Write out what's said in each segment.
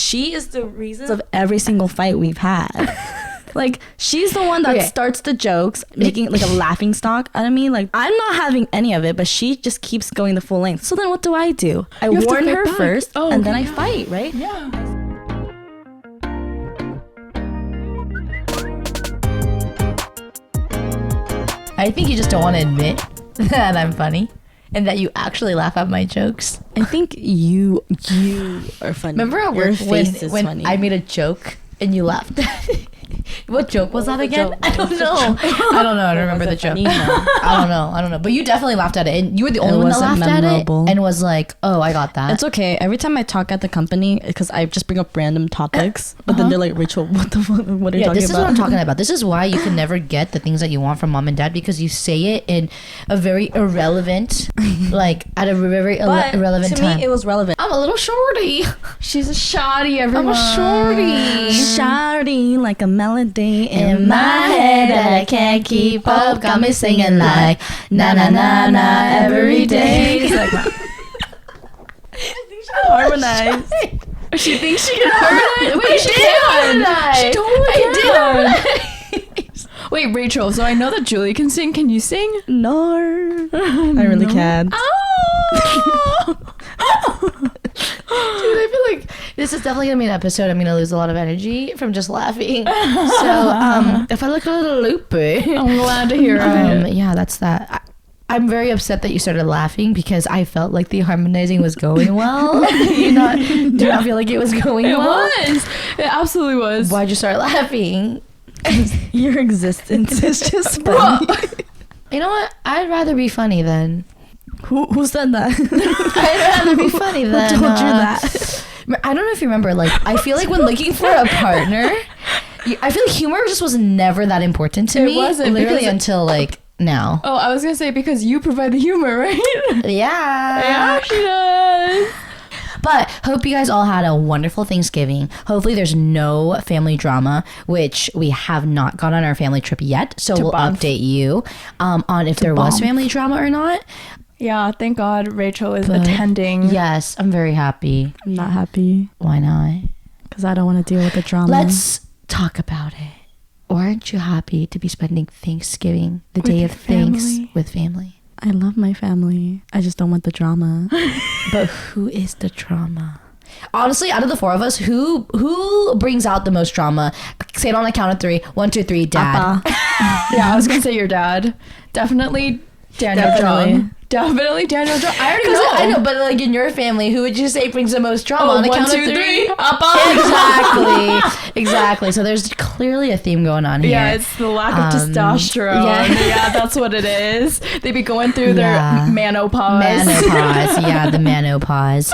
she is the reason of every single fight we've had. Like, she's the one that starts the jokes, making like a laughing stock out of me. Like, I'm not having any of it, but she just keeps going the full length. So then what do? I warn her first, and then I fight, right? Yeah. I think you just don't want to admit that I'm funny and that you actually laugh at my jokes. I think you are funny. Remember at work when I made a joke and you laughed at it? What joke was that again? I don't know. I don't remember the joke. I don't know. But you definitely laughed at it. And you were the only one that laughed at it and was like, oh, I got that. It's okay. Every time I talk at the company, because I just bring up random topics, but then they're like, Rachel, what are you talking about? Yeah, this is what I'm talking about. This is why you can never get the things that you want from mom and dad, because you say it in a very irrelevant, like at a very irrelevant time. To me, it was relevant. I'm a little shorty. She's a shawty, everyone. I'm a shorty. Shawty, like a melody in my head that I can't keep up. Got me singing like na na na na every day. It's like, I think she can harmonize. She thinks she can harmonize. Wait, she did harmonize. She totally did harmonize. Wait, Rachel, so I know that Julie can sing. Can you sing? No. I really can't. Oh. Dude, I feel like this is definitely gonna be an episode. I'm gonna lose a lot of energy from just laughing. So if I look a little loopy, I'm glad to hear it. Yeah, that's that. I'm very upset that you started laughing because I felt like the harmonizing was going well. Do you not feel like it was going well? It absolutely was. Why'd you start laughing? Your existence is just funny. You know what? I'd rather be funny than. Who said that? I'd rather be funny than. Who told you that? I don't know if you remember, like, I feel like when looking for a partner, I feel like humor just was never that important to me. It wasn't. Literally until, like, now. Oh, I was going to say because you provide the humor, right? Yeah. Yeah, she does. But hope you guys all had a wonderful Thanksgiving. Hopefully there's no family drama, which we have not gone on our family trip yet. So we'll update you on if there was family drama or not. Yeah, thank God Rachel is attending. Yes, I'm very happy. I'm not happy. Why not? Because I don't want to deal with the drama. Let's talk about it. Aren't you happy to be spending Thanksgiving, the day of thanks, with family? I love my family. I just don't want the drama. But who is the drama? Honestly, out of the four of us, who brings out the most drama? Say it on a count of 3. 1, 2, 3, Dad. Yeah, I was gonna say your dad. Definitely Daniel Jung. Definitely Daniel Jung. I already know. I know, but like in your family, who would you say brings the most drama? On a 1, count 2, of 3? Appa. Exactly. So there's clearly a theme going on here. Yeah, it's the lack of testosterone. Yeah, that's what it is. They be going through their menopause. Yeah, the menopause.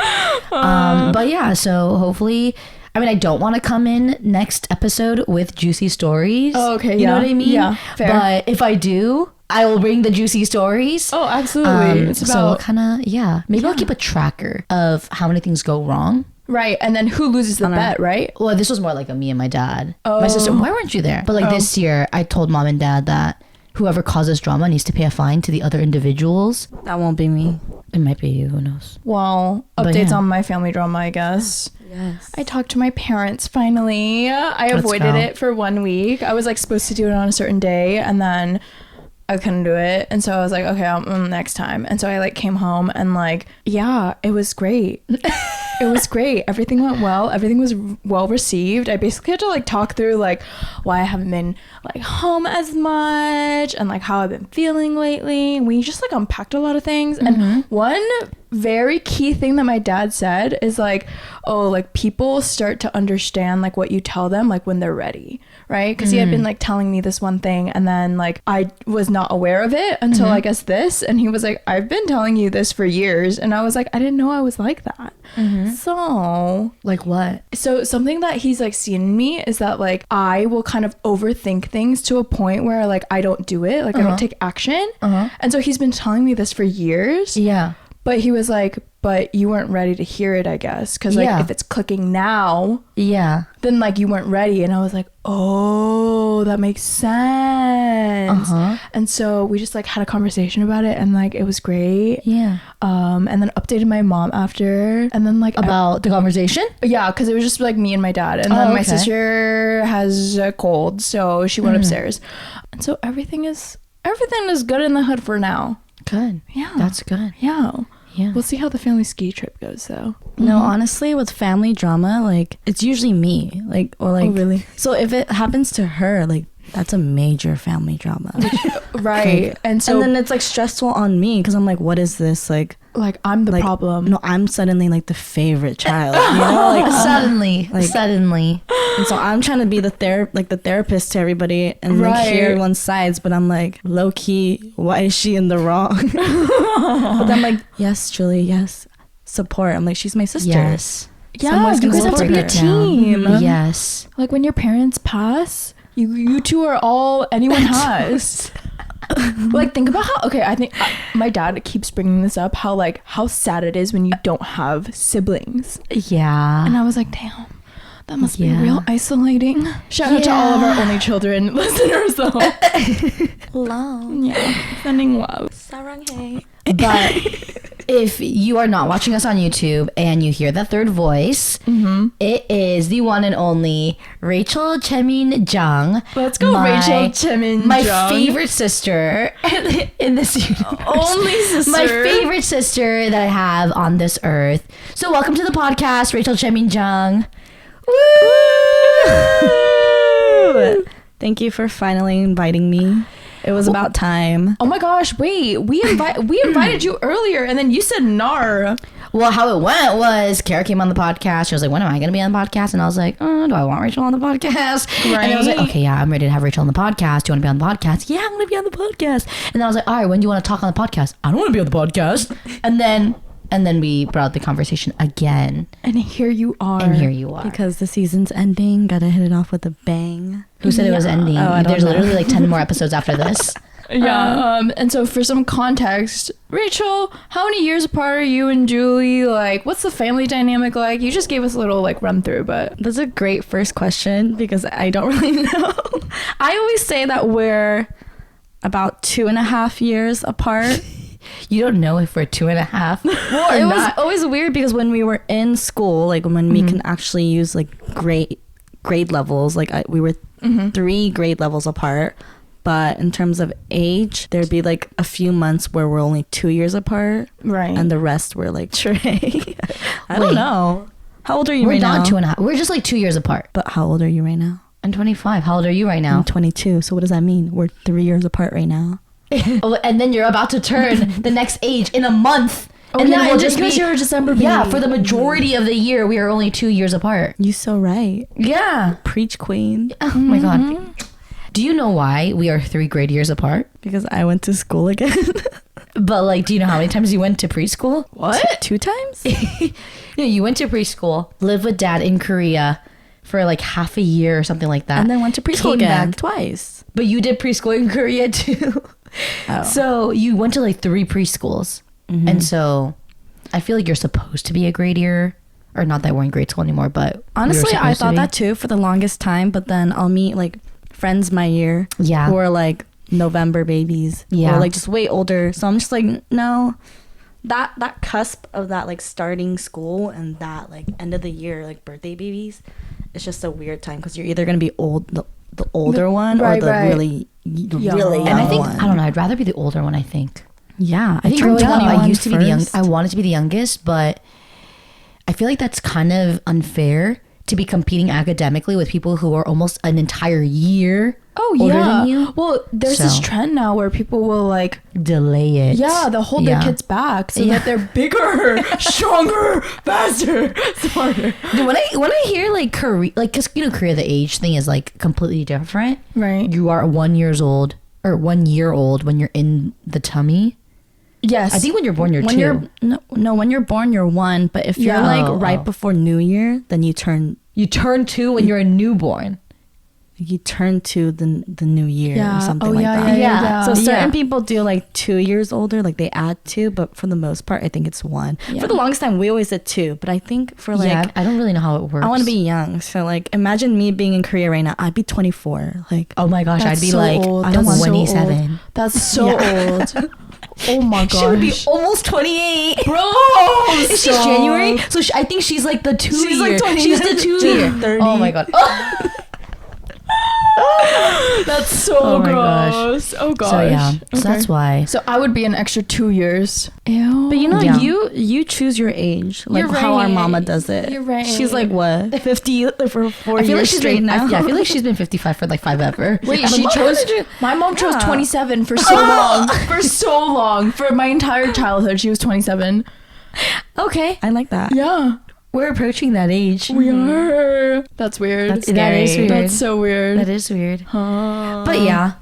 But yeah, so hopefully. I mean, I don't want to come in next episode with juicy stories. Oh, okay. You know what I mean? Yeah, fair. But if I do, I will bring the juicy stories. Oh, absolutely. It's about... So kind of, maybe I'll keep a tracker of how many things go wrong. Right, and then who loses the bet, right? Well, this was more like a me and my dad. Oh. My sister, why weren't you there? But like this year, I told mom and dad that whoever causes drama needs to pay a fine to the other individuals. That won't be me. It might be you, who knows? Well, updates on my family drama, I guess. Yes. I talked to my parents finally. I avoided it for 1 week. I was like supposed to do it on a certain day, and then I couldn't do it. And so I was like, okay, next time. And so I like came home and like, yeah, it was great. It was great. Everything went well. Everything was well received. I basically had to like talk through like why I haven't been like home as much and like how I've been feeling lately. We just like unpacked a lot of things. Mm-hmm. And one very key thing that my dad said is like, oh, like people start to understand like what you tell them like when they're ready, right? Because he had been like telling me this one thing and then like I was not aware of it until I guess this, and he was like, I've been telling you this for years, and I was like, I didn't know I was like that. So like what? So something that he's like seen in me is that like I will kind of overthink things to a point where like I don't do it, like I don't take action. And so he's been telling me this for years. Yeah. But he was like, but you weren't ready to hear it, I guess. Because, like, if it's clicking now, then, like, you weren't ready. And I was like, oh, that makes sense. And so we just, like, had a conversation about it, and, like, it was great. And then updated my mom after, and then, like, about the conversation. Because it was just, like, me and my dad. And then my sister has a cold, so she went upstairs. And so everything is good in the hood for now. Good. Yeah. That's good. Yeah. We'll see how the family ski trip goes, though. No, honestly, with family drama, like, it's usually me. Like, or like, oh, really? So if it happens to her, like, that's a major family drama. Right. Like, and then it's, like, stressful on me because I'm like, what is this? Like I'm the problem. No, I'm suddenly, like, the favorite child. You know? Like, suddenly. And so I'm trying to be the therapist to everybody and like hear everyone's sides, but I'm like, low key, why is she in the wrong? But I'm like, yes, Julie, yes, support. I'm like, she's my sister. Yes. Yeah, you guys have to be a team. Yes. Like when your parents pass, you two are all anyone has. Like, think about how, I think my dad keeps bringing this up, how sad it is when you don't have siblings. Yeah. And I was like, damn. That must be real isolating. Shout out to all of our only children listeners, though. Love. Yeah. Sending love. Saranghae. But if you are not watching us on YouTube and you hear the third voice, it is the one and only Rachel Jung. Let's go, Rachel Jung. My favorite sister in this universe. Only sister. My favorite sister that I have on this earth. So welcome to the podcast, Rachel Jung. Woo! Thank you for finally inviting me. It was about time. Oh my gosh, wait. We invited you earlier and then you said nar. Well, how it went was Kara came on the podcast. She was like, when am I going to be on the podcast? And I was like, do I want Rachel on the podcast? Right. And I was like, okay, yeah, I'm ready to have Rachel on the podcast. Do you want to be on the podcast? Yeah, I'm going to be on the podcast. And then I was like, all right, when do you want to talk on the podcast? I don't want to be on the podcast. And then we brought the conversation again. And here you are. Because the season's ending. Gotta hit it off with a bang. Who said it was ending? There's literally like 10 more episodes after this. Yeah. And so for some context, Rachel, how many years apart are you and Julie? Like, what's the family dynamic like? You just gave us a little like run through, but that's a great first question because I don't really know. I always say that we're about 2.5 years apart. You don't know if we're 2.5. Well, it was always weird because when we were in school, like when we can actually use like grade levels, like we were 3 grade levels apart. But in terms of age, there'd be like a few months where we're only 2 years apart. Right. And the rest were like Trey. I don't know. How old are you right now? We're not 2.5. We're just like 2 years apart. But how old are you right now? I'm 25. How old are you right now? I'm 22. So what does that mean? We're 3 years apart right now. Oh, and then you're about to turn the next age in a month. Oh, and then we'll just because you're a December baby. Yeah, for the majority of the year, we are only 2 years apart. You so right. Yeah. Preach, queen. Oh my God. Do you know why we are 3 grade years apart? Because I went to school again. But like, do you know how many times you went to preschool? What? 2 times? No, you went to preschool, lived with dad in Korea for like half a year or something like that. And then went to preschool again twice. But you did preschool in Korea too. Oh. So you went to like 3 preschools. And so I feel like you're supposed to be a grade year, or not that we're in grade school anymore, but honestly, I thought that too for the longest time, but then I'll meet like friends my year who are like November babies or like just way older. So I'm just like, no, that cusp of that like starting school and that like end of the year like birthday babies, it's just a weird time because you're either going to be old, the older one or the really young and I think one. I don't know, I'd rather be the older one. I think I think growing up I used to be I wanted to be the youngest, but I feel like that's kind of unfair to be competing academically with people who are almost an entire year older than you. Well, there's this trend now where people will like delay it. Yeah, they'll hold their kids back so that they're bigger, stronger, faster, smarter. Dude, when I hear like Korea, like because you know Korea, the age thing is like completely different. Right. You are 1 year old or 1 year old when you're in the tummy. Yes. I think when you're born, you're 2. When you're born, you're 1. But if you're like right before New Year, then you turn 2 when you're a newborn. you turn to the new year or something like that. Yeah. So certain people do like 2 years older, like they add 2, but for the most part, I think it's 1. Yeah. For the longest time, we always said 2, but I think for like I don't really know how it works. I want to be young, so like imagine me being in Korea right now. I'd be 24. Like, oh my gosh, I'd be so like old. I don't want 27. So that's so old. Oh my gosh. She would be almost 28. Bro! Is she January? So I think she's like the 2 she's year. like 20 She's the 2 year. 30. Oh my god. That's so gross. Oh gosh. So yeah, so that's why. So I would be an extra 2 years. Ew. But you know, you choose your age, like how our mama does it. You're right. She's like what 50 for 4 years like she's straight been, now. I feel like she's been 55 for like 5 ever. Wait, she chose. My mom chose 27 for so long. For so long. For my entire childhood, she was 27. Okay, I like that. Yeah. We're approaching that age. We are. That's weird. That's scary. That is weird. That's so weird. That is weird. But yeah,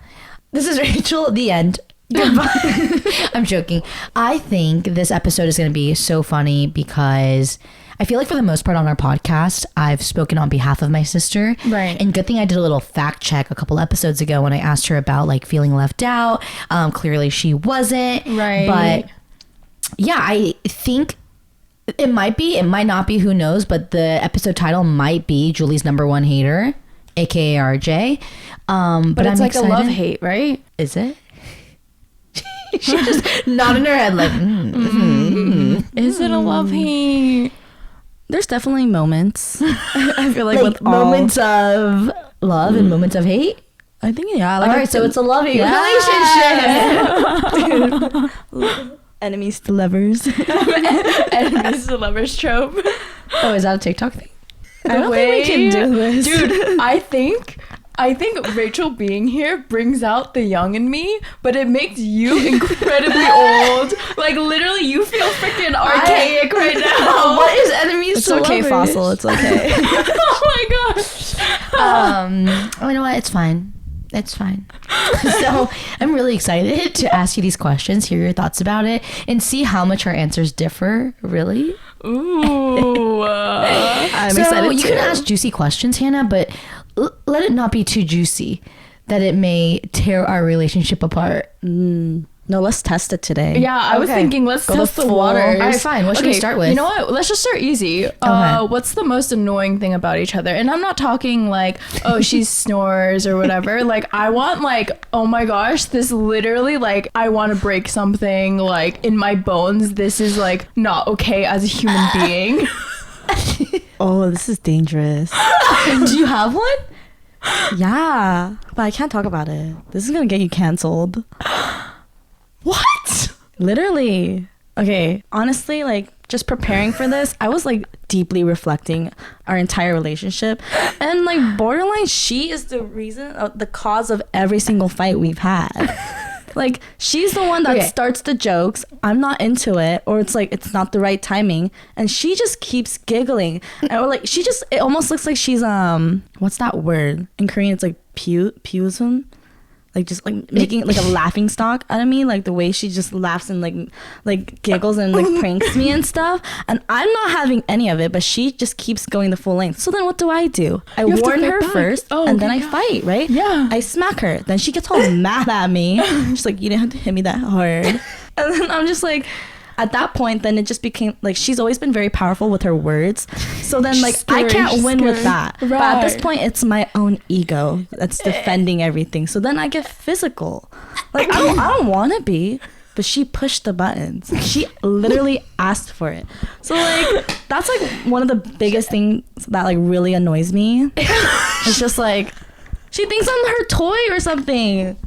this is Rachel at the end. Goodbye. I'm joking. I think this episode is going to be so funny because I feel like for the most part on our podcast, I've spoken on behalf of my sister. Right. And good thing I did a little fact check a couple episodes ago when I asked her about like feeling left out. Clearly she wasn't. Right. But yeah, I think it might be, it might not be, who knows, but the episode title might be Julie's number 1 hater, aka RJ. But it's I'm like excited. a love-hate, right? Is it? She's just nodding her head like, Is it a love-hate? There's definitely moments. I feel like with moments of love and moments of hate. I think like all right, so it's a loving relationship. Enemies to lovers. Enemies to lovers trope. Oh, is that a TikTok thing? I don't think we can do this, dude. I think Rachel being here brings out the young in me, but it makes you incredibly old. Like literally, you feel freaking archaic right now. What is enemies It's to okay, lovers? Fossil. It's okay. Oh my gosh. Oh, you know what? It's fine. It's fine. So I'm really excited to ask you these questions, hear your thoughts about it, and see how much our answers differ, really. Ooh. I'm so excited you too. can ask juicy questions, Hannah, but let it not be too juicy that it may tear our relationship apart. No, let's test it today. Yeah, I was thinking let's Go test the full. waters. All right, fine. What should we start with? You know what? Let's just start easy. What's the most annoying thing about each other? And I'm not talking like, oh, she snores or whatever. Like, I want like, oh my gosh, this literally like, I want to break something like in my bones. This is like not okay as a human being. Oh, this is dangerous. Do you have one? Yeah, but I can't talk about it. This is gonna get you canceled. What? Literally. Okay, honestly, like just preparing for this, I was like deeply reflecting our entire relationship, and like borderline, she is the reason, the cause of every single fight we've had. Like she's the one that starts the jokes. I'm not into it, or it's like it's not the right timing, and she just keeps giggling, or like it almost looks like she's what's that word in Korean? It's like puism. Like just like making like a laughing stock out of me, like the way she just laughs and like giggles and like pranks me and stuff, and I'm not having any of it, but she just keeps going the full length. So then what do? I warn her first, and then I fight, right? Yeah. I smack her, then she gets all mad at me. She's like, you didn't have to hit me that hard. And then I'm just like, at that point, then it just became like she's always been very powerful with her words. So then like I can't win with that. Right. But at this point, it's my own ego that's defending everything. So then I get physical. Like I don't want to be, but she pushed the buttons. She literally asked for it. So like that's like one of the biggest things that like really annoys me. It's just like she thinks I'm her toy or something.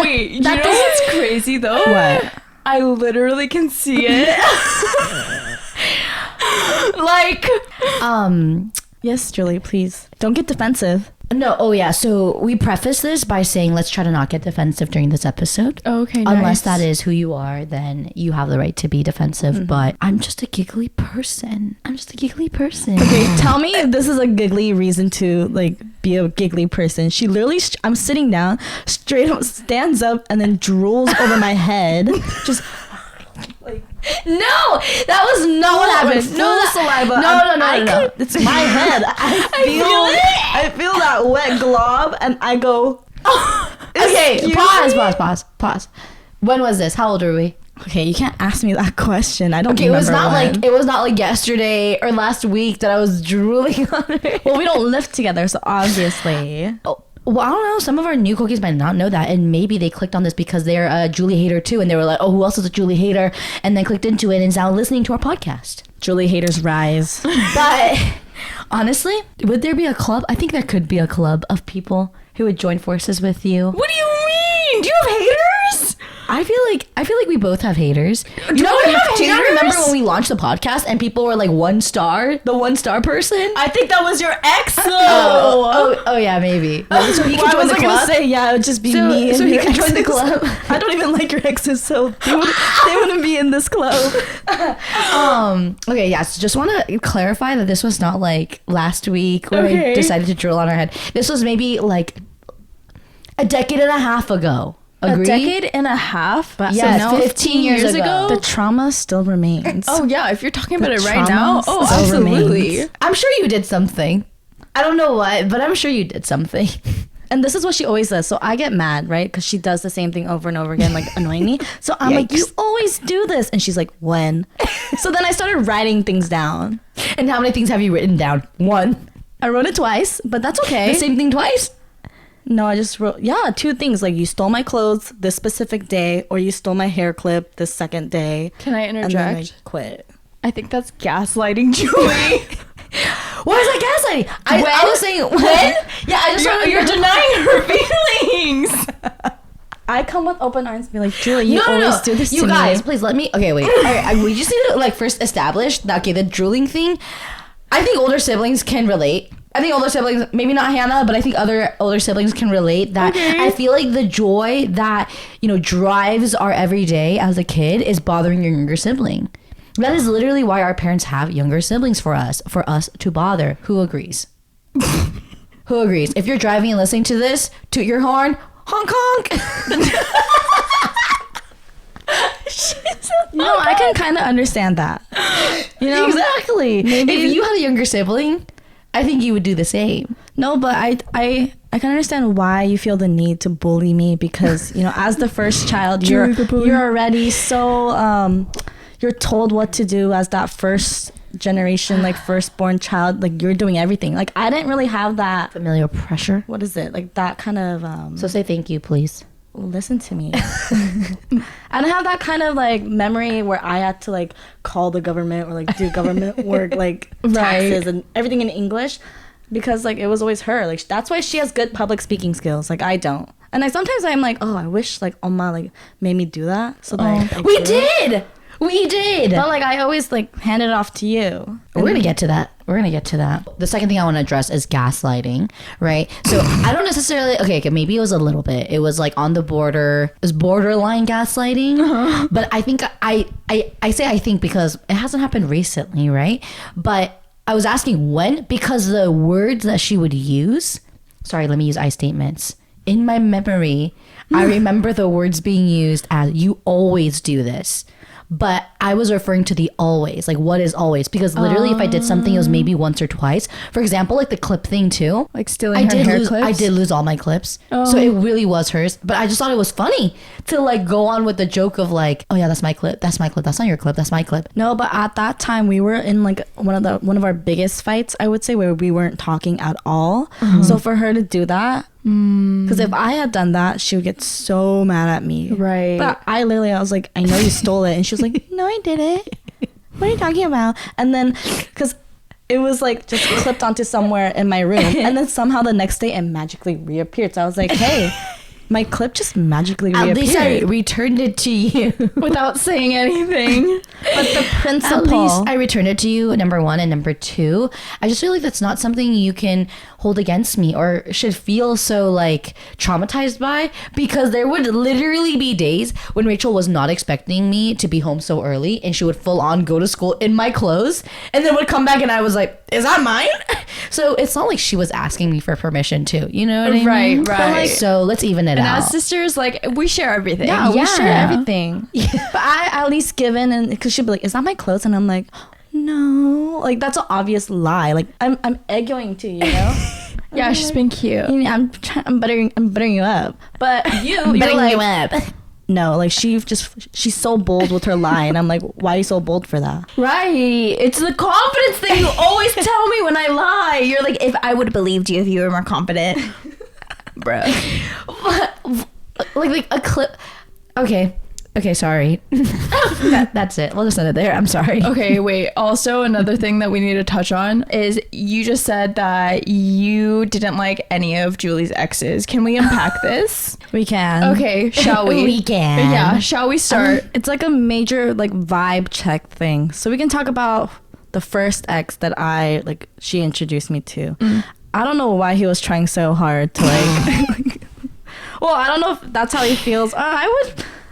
Wait, you know what's crazy though? What? I literally can see it. Like, yes, Julie, please don't get defensive. No, oh yeah. So we preface this by saying let's try to not get defensive during this episode. Okay, Unless that is who you are, then you have the right to be defensive. But I'm just a giggly person. Okay, tell me if this is a giggly reason to like be a giggly person. She literally, I'm sitting down, straight up stands up and then drools over my head. Just like No, that was not what happened. No saliva. No. It's my head. I feel that wet glob, and I go. Okay, pause. When was this? How old were we? Okay, you can't ask me that question. I don't. Okay, it was not like yesterday or last week that I was drooling on it. Well, we don't live together, so obviously. Oh, well, I don't know. Some of our new cookies might not know that, and maybe they clicked on this because they're a Julie hater too, and they were like, "Oh, who else is a Julie hater?" And then clicked into it and is now listening to our podcast. Julie haters rise. But honestly, would there be a club? I think there could be a club of people who would join forces with you. What do you mean? Do you have haters? I feel like we both have haters. Do you remember when we launched the podcast and people were like the 1 star person? I think that was your ex. Oh yeah, maybe. So he can join the club. Say yeah, it would just be me. So he can join the club. I don't even like your exes, so they wouldn't be in this club. Okay, yeah. So just want to clarify that this was not like last week where we decided to drill on our head. This was maybe like a decade and a half ago. Agree? A decade and a half? But yes, so 15 years ago. The trauma still remains. Oh yeah, if you're talking about it right now, absolutely. Remains. I'm sure you did something. I don't know what, but I'm sure you did something. And this is what she always does. So I get mad, right? Because she does the same thing over and over again, like annoying me. So I'm like, you always do this. And she's like, when? So then I started writing things down. And how many things have you written down? 1. I wrote it twice, but that's okay. The same thing twice? No, I just wrote, 2 things. Like, you stole my clothes this specific day, or you stole my hair clip this second day. Can I interject? And then I quit. I think that's gaslighting, Julie. Why is that gaslighting? I was saying, when? Yeah, I just you're denying her feelings. I come with open arms and be like, Julie, you always do this to me. You guys, please let me. Okay, wait. All right, we just need to like first establish that. Okay, the drooling thing. I think older siblings can relate. I think older siblings, maybe not Hannah, but I think other older siblings can relate that. I feel like the joy that, drives our everyday as a kid is bothering your younger sibling. That is literally why our parents have younger siblings for us to bother. Who agrees? Who agrees? If you're driving and listening to this, toot your horn, honk honk. No, I can kind of understand that. Exactly. Maybe if you had a younger sibling, I think you would do the same. No, but I can understand why you feel the need to bully me because, as the first child, you're already so, you're told what to do as that first generation, like firstborn child, like you're doing everything. Like I didn't really have that familial pressure. What is it? Like that kind of, So say thank you, please. Listen to me. I don't have that kind of like memory where I had to like call the government or like do government work, like taxes and everything in English, because like it was always her. Like that's why she has good public speaking skills. Like I don't. And like sometimes I'm like, oh, I wish like Oma like made me do that. So that we did. But like I always like hand it off to you. We're gonna get to that. The second thing I want to address is gaslighting, right? So I don't necessarily okay, maybe it was a little bit. It was like on the border. It was borderline gaslighting. But I think I say I think because it hasn't happened recently, right? But I was asking when because the words that she would use. Sorry, let me use I statements. In my memory, I remember the words being used as "you always do this." But I was referring to the always, like what is always? Because literally if I did something, it was maybe once or twice. For example, like the clip thing too. Like stealing her hair clips? I did lose all my clips. So it really was hers. But I just thought it was funny to like go on with the joke of like, oh yeah, that's my clip. That's my clip. That's not your clip. That's my clip. No, but at that time we were in like one of our biggest fights, I would say, where we weren't talking at all. So for her to do that, because if I had done that, she would get so mad at me. Right. But I was like, I know you stole it. And she was like, no, I didn't. What are you talking about? And then, because it was like just clipped onto somewhere in my room. And then somehow the next day it magically reappeared. So I was like, hey, my clip just magically reappeared. At least I returned it to you. Without saying anything. But the principle. At least I returned it to you, number 1. And number 2, I just feel like that's not something you can hold against me or should feel so like traumatized by, because there would literally be days when Rachel was not expecting me to be home so early and she would full on go to school in my clothes and then would come back and I was like, is that mine? So it's not like she was asking me for permission too. You know what I mean? Right. But like, so let's even it out. As sisters, like we share everything. Yeah, we share everything. Yeah. But I at least give in, and because she'd be like, "Is that my clothes?" And I'm like, "No." Like that's an obvious lie. Like I'm eggoing too, you know. Yeah, she's been cute. I'm buttering you up, but you're like, you up. No, like she's so bold with her lie, and I'm like, why are you so bold for that? Right. It's the confidence thing you always tell me when I lie. You're like, if I would have believed you if you were more confident. Bro. like a clip. Okay, sorry. That's it. We'll just end it there. I'm sorry. Okay, wait. Also, another thing that we need to touch on is you just said that you didn't like any of Julie's exes. Can we unpack this? We can. Okay, shall we? We can. Yeah, shall we start? It's like a major like vibe check thing. So we can talk about the first ex that she introduced me to. I don't know why he was trying so hard to like well, I don't know if that's how he feels.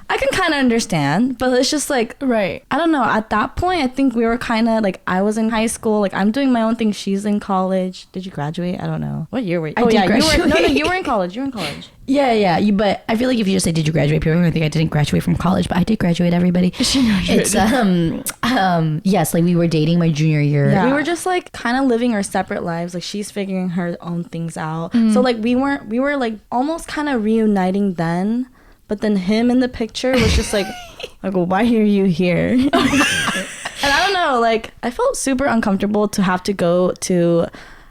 I can kind of understand, but it's just like, right. I don't know. At that point, I think we were kind of like, I was in high school. Like, I'm doing my own thing. She's in college. Did you graduate? I don't know. What year were you? I did graduate. You were in college. You were in college. Yeah. But I feel like if you just say, did you graduate? People are going to think I didn't graduate from college, but I did graduate, everybody. It's, yes, like we were dating my junior year. Yeah. We were just like kind of living our separate lives. Like she's figuring her own things out. So like we were like almost kind of reuniting then. But then him in the picture was just like, well, why are you here? And I don't know, like, I felt super uncomfortable to have to go to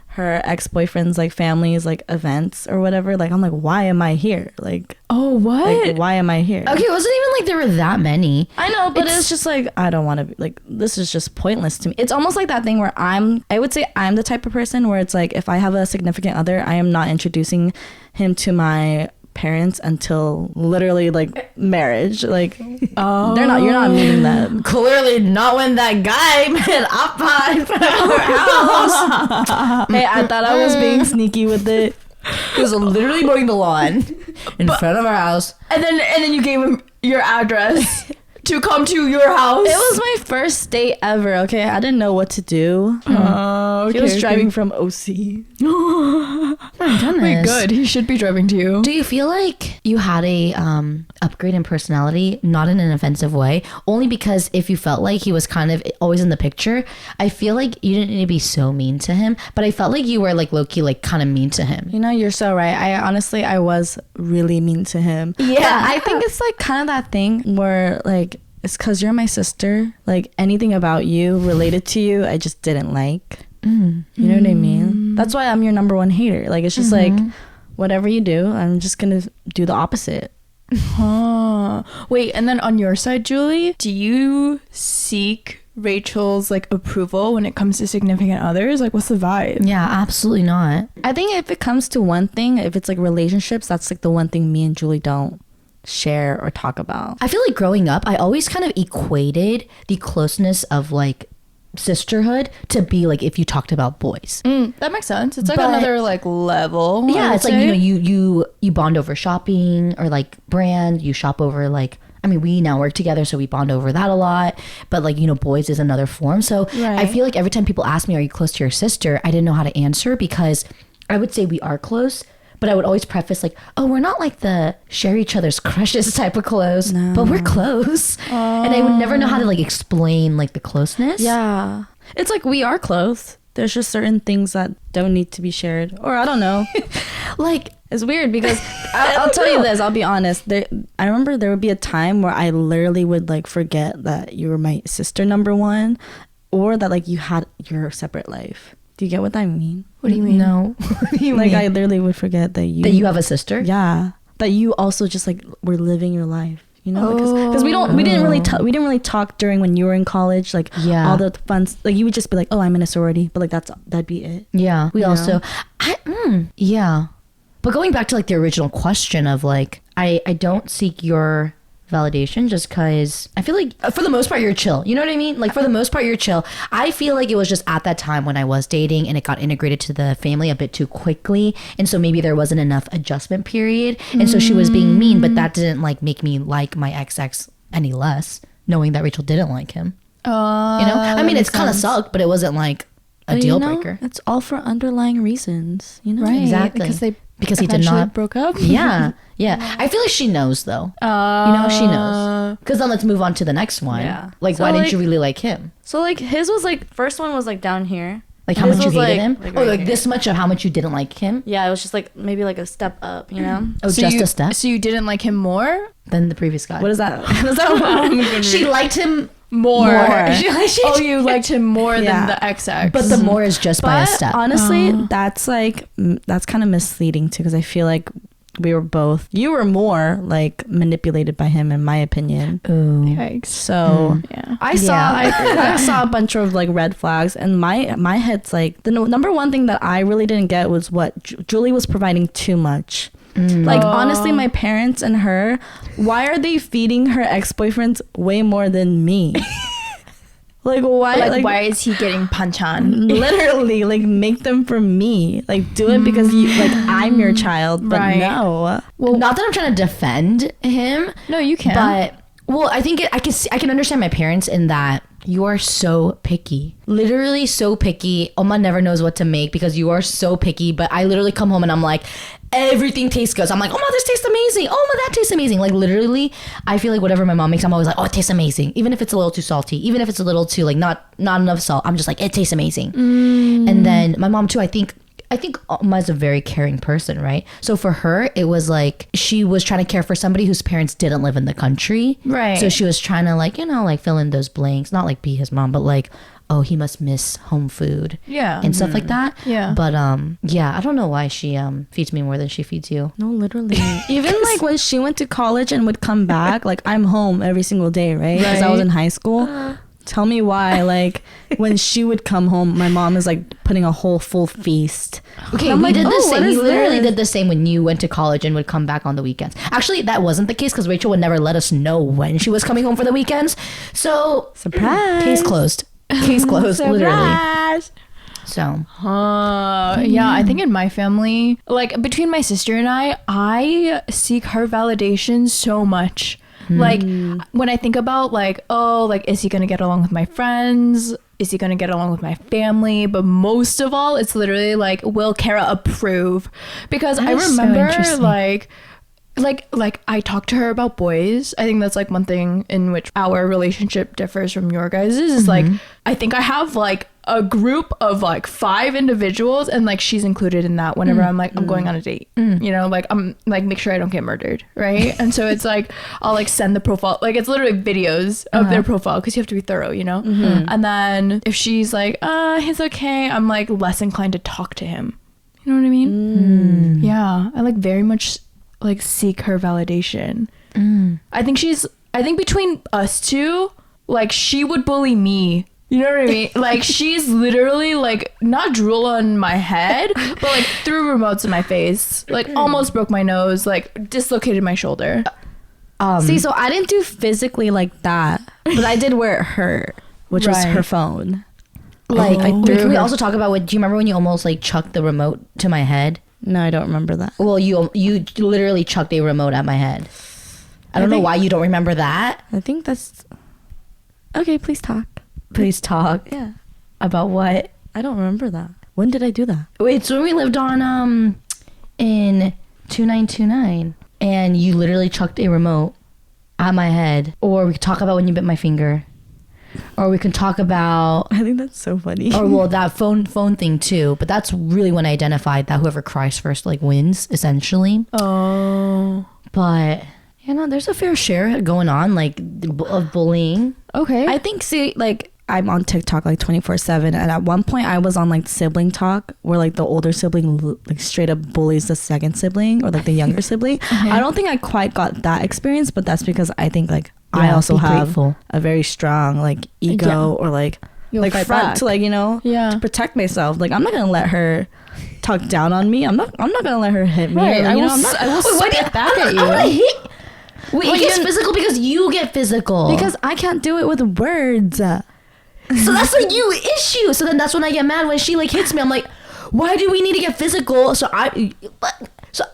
her ex-boyfriend's, like, family's, like, events or whatever. Like, I'm like, why am I here? Like, oh, what? Like, why am I here? Okay, it wasn't even like there were that many. I know, but it's just like, I don't want to be, like, this is just pointless to me. It's almost like that thing where I would say I'm the type of person where it's like, if I have a significant other, I am not introducing him to my parents until literally like marriage. Like you're not meeting them. Clearly not when that guy met Appa in front of our house. Hey, I thought I was being sneaky with it. He was literally mowing the lawn in front of our house. And then you gave him your address to come to your house. It was my first date ever, okay? I didn't know what to do. Okay, he was driving from OC. My goodness. Wait, good. He should be driving to you. Do you feel like you had a upgrade in personality, not in an offensive way, only because if you felt like he was kind of always in the picture, I feel like you didn't need to be so mean to him, but I felt like you were like low-key like kind of mean to him. You know, you're so right. I was really mean to him. Yeah. But I think it's like kind of that thing where like, it's because you're my sister. Like anything about you related to you, I just didn't like. You know what I mean? That's why I'm your number one hater. Like it's just like whatever you do, I'm just gonna do the opposite. Wait, and then on your side, Julie, do you seek Rachel's like approval when it comes to significant others? Like what's the vibe? Yeah, absolutely not. I think if it comes to one thing, if it's like relationships, that's like the one thing me and Julie don't share or talk about. I feel like growing up, I always kind of equated the closeness of like sisterhood to be like if you talked about boys. That makes sense. It's like another like level. Yeah, it's like, you know, you bond over shopping or like brand, you shop over like, I mean, we now work together, so we bond over that a lot. But like, you know, boys is another form. So I feel like every time people ask me, are you close to your sister? I didn't know how to answer because I would say we are close. But I would always preface like, oh, we're not like the share each other's crushes type of close, but we're close. And I would never know how to like explain like the closeness. Yeah. It's like we are close. There's just certain things that don't need to be shared. Or I don't know. Like, it's weird because I'll tell you this. I'll be honest. I remember there would be a time where I literally would like forget that you were my sister number one or that like you had your separate life. Do you get what I mean? What do you mean? No. What do you like mean? I literally would forget that you have a sister. Yeah, that you also just like were living your life. You know, because we didn't really talk during when you were in college. Like all the fun. Like you would just be like, oh, I'm in a sorority, but like that'd be it. Yeah, we also. Yeah, but going back to like the original question of like, I don't seek your validation just because I feel like for the most part you're chill, you know what I mean? Like for the most part you're chill. I feel like it was just at that time when I was dating and it got integrated to the family a bit too quickly, and so maybe there wasn't enough adjustment period, and so she was being mean, but that didn't like make me like my ex any less, knowing that Rachel didn't like him. You know, I mean, it's kind of sucked, but it wasn't like a deal breaker. It's all for underlying reasons, Right. Exactly. Because he did not broke up. Yeah. I feel like she knows though. She knows. Because then let's move on to the next one. Yeah. Like, so why didn't you really like him? So like his was like, first one was like down here. Like how much you hated him? Like Or like this much of how much you didn't like him? Yeah, it was just like maybe like a step up, Oh, so just a step? So you didn't like him more Than the previous guy. What is that? Is that She liked him more. You liked him more than the XX. But the more is just by a step. Honestly, that's kind of misleading too, because I feel like you were more like manipulated by him, in my opinion. Ooh. Yikes. So I saw a bunch of like red flags, and my head's like, the number one thing that I really didn't get was what Julie was providing too much. Like honestly, my parents and her, why are they feeding her ex-boyfriends way more than me? Like why? Like why is he getting panchan? Literally, like make them for me. Like do it because I'm your child. But no. Well, not that I'm trying to defend him. No, you can't. But I think I can understand my parents in that you are so picky. Literally so picky. Oma never knows what to make because you are so picky. But I literally come home and I'm like, everything tastes good. So I'm like, Oma, this tastes amazing. Oma, that tastes amazing. Like literally, I feel like whatever my mom makes, I'm always like, oh, it tastes amazing. Even if it's a little too salty, even if it's a little too like not enough salt, I'm just like, it tastes amazing. And then my mom too, I think Oma's a very caring person, right? So for her, it was like she was trying to care for somebody whose parents didn't live in the country. Right. So she was trying to like, like fill in those blanks, not like be his mom, but like, oh, he must miss home food. Yeah. And stuff like that. Yeah. But I don't know why she feeds me more than she feeds you. No, literally. Even like when she went to college and would come back, like I'm home every single day, right? Because I was in high school. Tell me why, like, when she would come home, my mom is, like, putting a whole full feast. Okay, we did the same. We literally did the same when you went to college and would come back on the weekends. Actually, that wasn't the case because Rachel would never let us know when she was coming home for the weekends. So, surprise. Case closed. Case closed, literally. So. Yeah, I think in my family, like, between my sister and I seek her validation so much. Like when I think about like, oh, like, is he gonna get along with my friends? Is he gonna get along with my family? But most of all, it's literally like, will Kara approve? Because I remember like I talked to her about boys. I think that's like one thing in which our relationship differs from your guys' is like, I think I have like a group of like 5 individuals and like she's included in that whenever I'm like, I'm going on a date, you know, like I'm like, make sure I don't get murdered. Right. And so it's like, I'll like send the profile, like it's literally videos of their profile because you have to be thorough, you know? And then if she's like, he's okay, I'm like less inclined to talk to him. You know what I mean? Yeah. I like very much like seek her validation. I think between us two, like she would bully me. You know what I mean? Like she's literally like not drool on my head, but like threw remotes in my face, like almost broke my nose, like dislocated my shoulder. See, so I didn't do physically like that, but I did where it hurt, which was her phone. Like, can we also talk about what? Do you remember when you almost like chucked the remote to my head? No, I don't remember that. Well, you literally chucked a remote at my head. I don't know why you don't remember that. I think that's okay. Please talk. Please talk. Yeah. About what? I don't remember that. When did I do that? Wait, so we lived on in 2929 and you literally chucked a remote at my head. Or we could talk about when you bit my finger. Or we can talk about, I think that's so funny. Or well, that phone thing too. But that's really when I identified that whoever cries first like wins, essentially. Oh. But there's a fair share going on like of bullying. Okay. I think like I'm on TikTok like 24/7, and at one point I was on like sibling talk where like the older sibling like straight up bullies the second sibling or like the younger sibling. I don't think I quite got that experience, but that's because I think like I also have a very strong like ego or like front to like to protect myself. Like I'm not gonna let her talk down on me. I'm not gonna let her hit me. Right. Or, I will spit back at you. Wait, it gets physical because you get physical. Because I can't do it with words. So that's a you issue. So then that's when I get mad when she like hits me. I'm like, why do we need to get physical? So I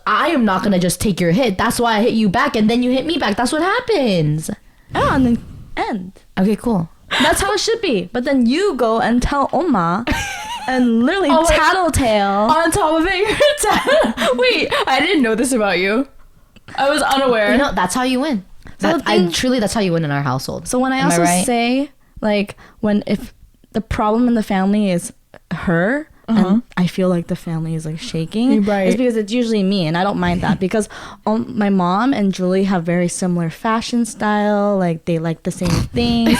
am not gonna just take your hit. That's why I hit you back, and then you hit me back. That's what happens. Oh, and then end. Okay, cool. That's how it should be. But then you go and tell Oma and literally tattletale. On top of it, you're wait, I didn't know this about you. I was unaware. You know, that's how you win. That's how you win in our household. So when I also say, like, if the problem in the family is her, and I feel like the family is like shaking, it's because it's usually me, and I don't mind that because my mom and Julie have very similar fashion style. Like, they like the same things.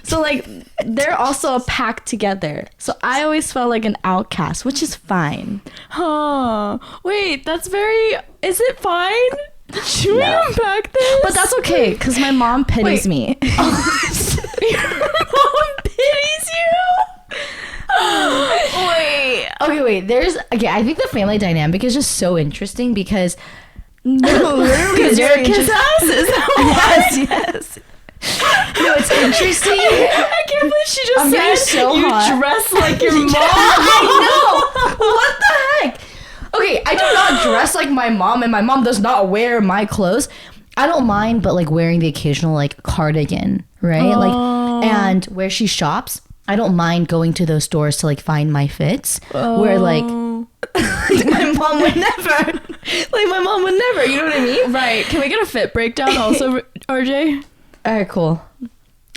So, like, they're also a pack together. So I always felt like an outcast, which is fine. Huh. Wait, that's very... Is it fine? Should we unpack this? But that's okay, because my mom pities me. Your mom pities you? Wait. I think the family dynamic is just so interesting because... Because you're a kiss ass? Is that yes. No, it's interesting. I can't believe she just said so you hot. dress like your mom. I know. What the heck? Okay, I do not dress like my mom, and my mom does not wear my clothes. I don't mind, but like wearing the occasional like cardigan, right? Like, and where she shops, I don't mind going to those stores to like find my fits. Where like my mom would never. Like my mom would never. You know what I mean? Right. Can we get a fit breakdown also, RJ? All right, cool.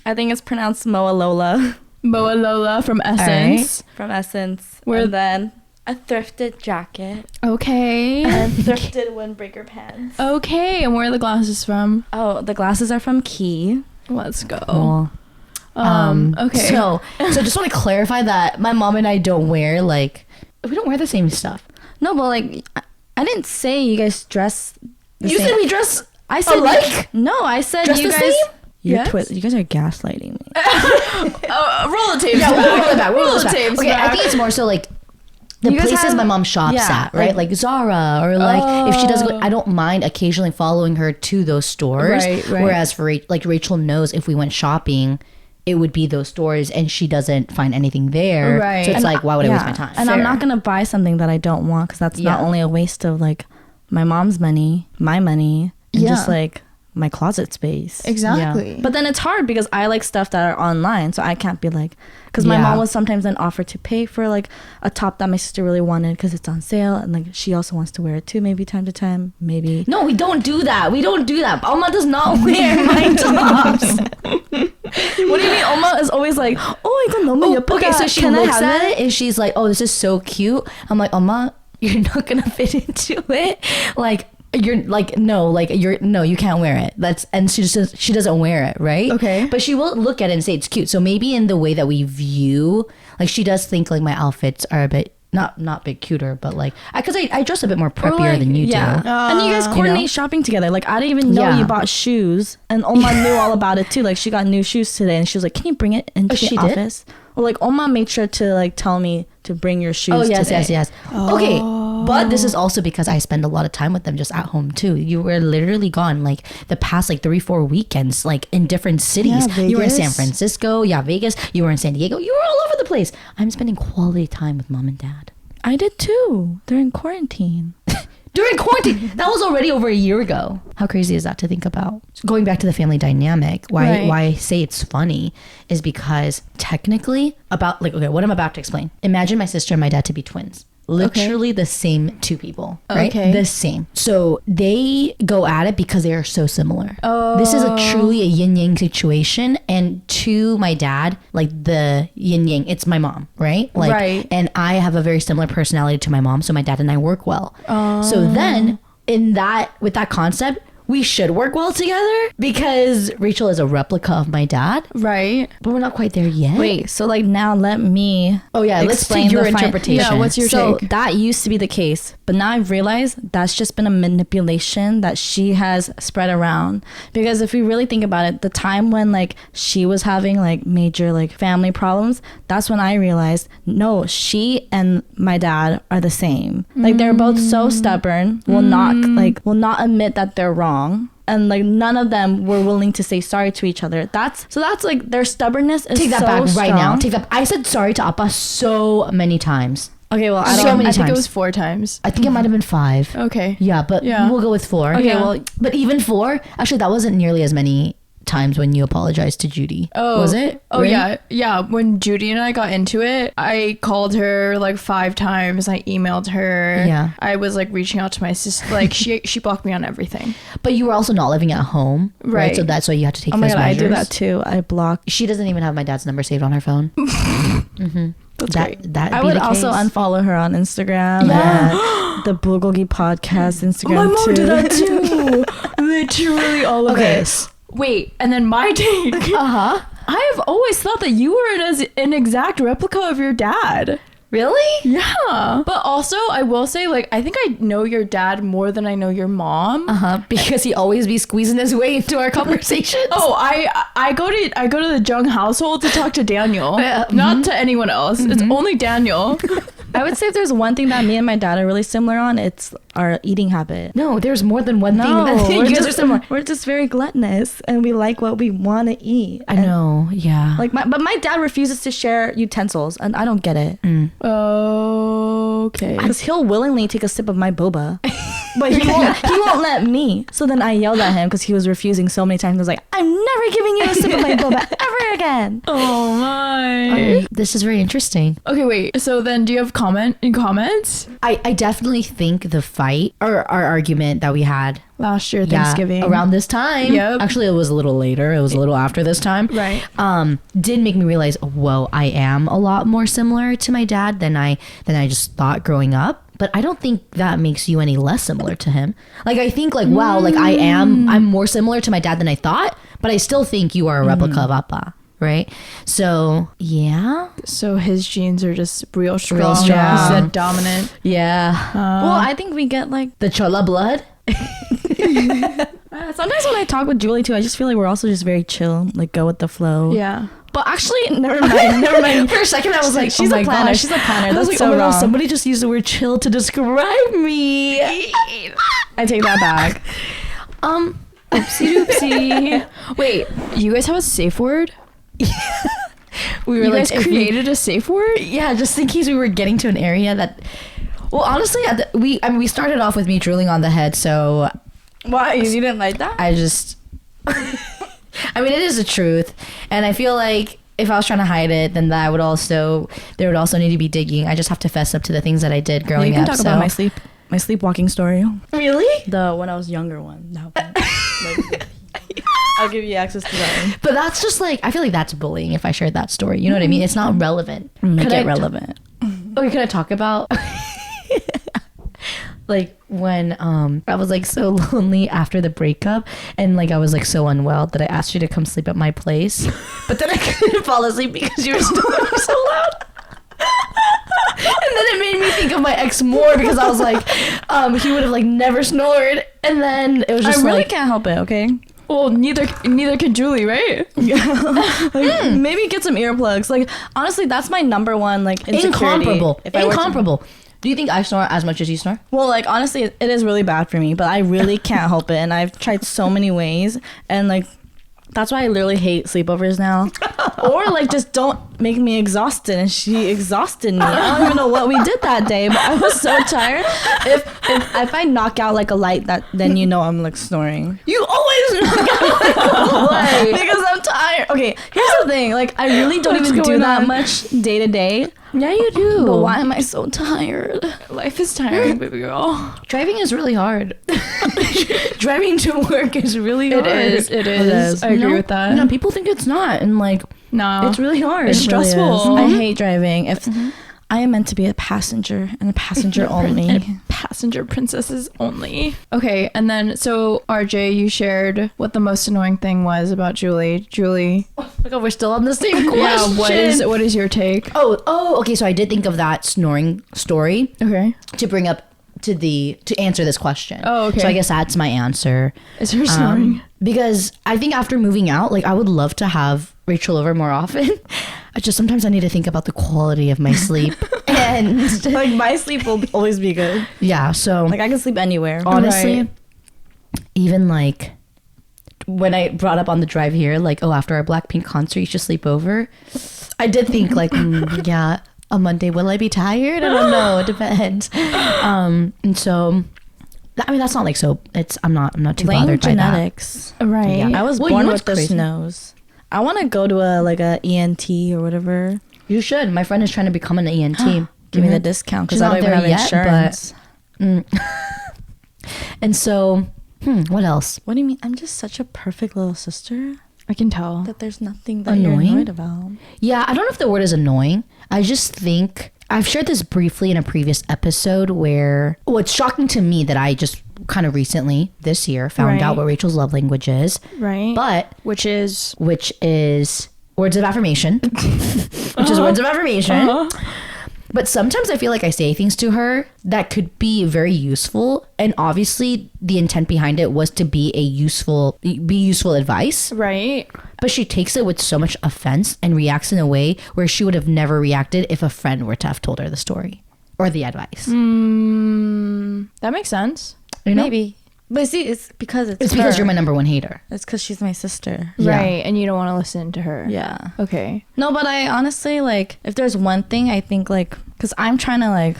I think it's pronounced Moa Lola. Moa Lola from Essence. Right. From Essence. And then a thrifted jacket. Okay. And thrifted windbreaker pants. Okay. And where are the glasses from? Oh, the glasses are from Key. Let's go. Cool. Okay. So just want to clarify that my mom and I don't wear we don't wear the same stuff. No, but like I didn't say you guys dress the You same. said we dress I said alike? No, I said Dress you the guys. same? Yes? You guys are gaslighting me. Roll the tapes. Yeah, we'll roll it back. Roll the tapes. Okay, I think it's more so like the You guys places have- my mom shops at, right? Like Zara, or like if she does go, I don't mind occasionally following her to those stores. Right. Whereas for Rachel knows if we went shopping, it would be those stores, and she doesn't find anything there. Right. So it's And like, why would I waste my time? And I'm not gonna buy something that I don't want because that's not only a waste of like my mom's money, my money, and just like my closet space. Exactly. But then it's hard because I like stuff that are online, so I can't be like, because my mom will sometimes then offer to pay for like a top that my sister really wanted because it's on sale, and like she also wants to wear it too, maybe time to time, maybe. No, we don't do that. Alma does not wear my tops. What do you mean? Oma is always like, oh, I don't know. Okay, so she looks at it and she's like, oh, this is so cute. I'm like, Oma, you're not gonna fit into it. Like, you're like, no, you can't wear it. And she doesn't wear it, right? Okay. But she will look at it and say it's cute. So maybe in the way that we view, like, she does think like my outfits are a bit not bit cuter, but like because I dress a bit more preppier than you do. And you guys coordinate shopping together. Like, I didn't even know you bought shoes, and Oma knew all about it too. Like, she got new shoes today, and she was like, "Can you bring it into the office?" Well, like, Oma made sure to like tell me to bring your shoes. Oh yes, today. yes. Okay, but this is also because I spend a lot of time with them just at home too. You were literally gone like the past like 3-4 weekends, like in different cities. You were in San Francisco, Vegas. You were in San Diego. You were all over the place. I'm spending quality time with mom and dad. I did too. They're in quarantine. During quarantine, that was already over a year ago. How crazy is that to think about? Going back to the family dynamic, why I say it's funny is because technically what I'm about to explain. Imagine my sister and my dad to be twins. Literally the same two people, right? Okay. The same. So they go at it because they are so similar. This is truly a yin yang situation. And to my dad, like the yin yang, it's my mom, right? Like, and I have a very similar personality to my mom. So my dad and I work well. So then with that concept, we should work well together because Rachel is a replica of my dad. Right. But we're not quite there yet. Wait, so like now let me let's take your interpretation. Yeah, what's your take? So that used to be the case, but now I've realized that's just been a manipulation that she has spread around. Because if we really think about it, the time when like she was having like major like family problems, that's when I realized no, she and my dad are the same. Like, they're both so stubborn, will not admit that they're wrong. And like none of them were willing to say sorry to each other. That's like their stubbornness is Take that so back right strong. now. Take that. I said sorry to Appa so many times. Okay, well, So I many think it times. was 4 times. I think it might have been 5. Okay. Yeah, but we'll go with 4. Okay, Yeah. well, But even 4, actually, that wasn't nearly as many times when you apologized to Judy. Oh, was it? Oh, right? yeah. When Judy and I got into it, I called her like 5 times. I emailed her. Yeah. I was like reaching out to my sister. Like she blocked me on everything. But you were also not living at home, right? So that's why you had to take those measures. I do that too. I block. She doesn't even have my dad's number saved on her phone. That's great. I would also unfollow her on Instagram. Yeah. The BULGOGI podcast Instagram. My mom did that too. Literally all of it. Wait, and then my take. I have always thought that you were an exact replica of your dad. Really? Yeah. But also, I will say, like, I think I know your dad more than I know your mom. Because he always be squeezing his way into our conversations. Oh, I go to the Jung household to talk to Daniel, not to anyone else. It's only Daniel. I would say if there's one thing that me and my dad are really similar on, it's our eating habit. No, there's more than one thing that you guys are similar. We're just very gluttonous and we like what we want to eat. I know, yeah. Like but my dad refuses to share utensils and I don't get it. Okay. Because he'll willingly take a sip of my boba, but he won't let me. So then I yelled at him because he was refusing so many times. I was like, I'm never giving you a sip of my boba ever again. Oh my. This is very interesting. Okay, wait. So then do you have comments? I definitely think the fight or our argument that we had last year Thanksgiving around this time. Yep. Actually, it was a little later. It was a little after this time. Right. Did make me realize, whoa, I am a lot more similar to my dad than I just thought growing up. But I don't think that makes you any less similar to him. Like, I think like, wow, like I'm more similar to my dad than I thought, but I still think you are a replica of Appa. Right? So, yeah. So his genes are just real strong. Real strong. Yeah. He's dominant. Yeah. Well, I think we get like the Chola blood. Sometimes when I talk with Julie too, I just feel like we're also just very chill, like go with the flow. Yeah. But actually, never mind. For a second, I was like, she's a planner. She's a planner. That's like, so wrong. Somebody just used the word chill to describe me. I take that back. Oopsie doopsie. Wait, you guys have a safe word? We were you like, guys created a safe word? Yeah, just in case we were getting to an area that. Well, honestly, we started off with me drooling on the head, so. Why? You didn't like that? I just. I mean, it is the truth, and I feel like if I was trying to hide it, then there would also need to be digging. I just have to fess up to the things that I did growing up. You can talk about my sleepwalking story. Really? The when I was younger one. No. I'll give you access to that one. But that's just like, I feel like that's bullying if I shared that story. You know what I mean? It's not relevant. Make it relevant. Okay, can I talk about like when I was like so lonely after the breakup and like I was like so unwell that I asked you to come sleep at my place, but then I couldn't fall asleep because you were snoring so loud. And then it made me think of my ex more because I was like, he would have like never snored, and then it was just I really can't help it. Okay. Well, neither can Julie, right? Maybe get some earplugs. Like honestly, that's my number one like insecurity. Incomparable. Do you think I snore as much as you snore? Well, like honestly, it is really bad for me, but I really can't help it, and I've tried so many ways, and like that's why I literally hate sleepovers now. Or like just don't make me exhausted, and she exhausted me. I don't even know what we did that day, but I was so tired. If I knock out like a light, then you know I'm like snoring. You always knock out like a light because I'm tired. Okay, here's the thing. Like I really don't even do that much day to day. Yeah, you do. But why am I so tired? Life is tiring, baby girl. Driving is really hard. Driving to work is really hard. It is. I agree with that. No, people think it's not, and like, no, it's really hard. It's stressful. I hate driving. If I am meant to be a passenger and a passenger only. Passenger princesses only. Okay, and then so RJ, you shared what the most annoying thing was about Julie. Oh my god, we're still on the same question. Yeah, what is your take? Oh, okay. So I did think of that snoring story. Okay. To bring up to answer this question. Oh, okay. So I guess that's my answer. Is her snoring? Because I think after moving out, like I would love to have Rachel over more often. Sometimes I need to think about the quality of my sleep. And like my sleep will always be good. Yeah, so like I can sleep anywhere. Honestly, even like when I brought up on the drive here, like, after our Blackpink concert, you should sleep over. I did think like, yeah, a Monday, will I be tired? I don't know. It depends. And so I mean, that's not like so. I'm not too Blame bothered genetics. by that. Right. Yeah. I was Well, born you know with what's this crazy? nose. I want to go to a ENT or whatever. You should. My friend is trying to become an ENT. Give me the discount because She's I not don't even there have yet, insurance. And so, what else? What do you mean? I'm just such a perfect little sister I can tell. that there's nothing that Annoying? you're annoyed about. Yeah, I don't know if the word is annoying. I just think I've shared this briefly in a previous episode where what's shocking to me that I just kind of recently this year found Right. out what Rachel's love language is. Right. But which is words of affirmation. Which is words of affirmation. But sometimes I feel like I say things to her that could be very useful, and obviously the intent behind it was to be useful advice. right. But she takes it with so much offense and reacts in a way where she would have never reacted if a friend were to have told her the story or the advice. That makes sense. You know? Maybe. But see, it's because It's because you're my number one hater. It's because she's my sister. Yeah. Right. And you don't want to listen to her. Yeah. Okay. No, but I honestly, like, if there's one thing I think, like, because I'm trying to, like,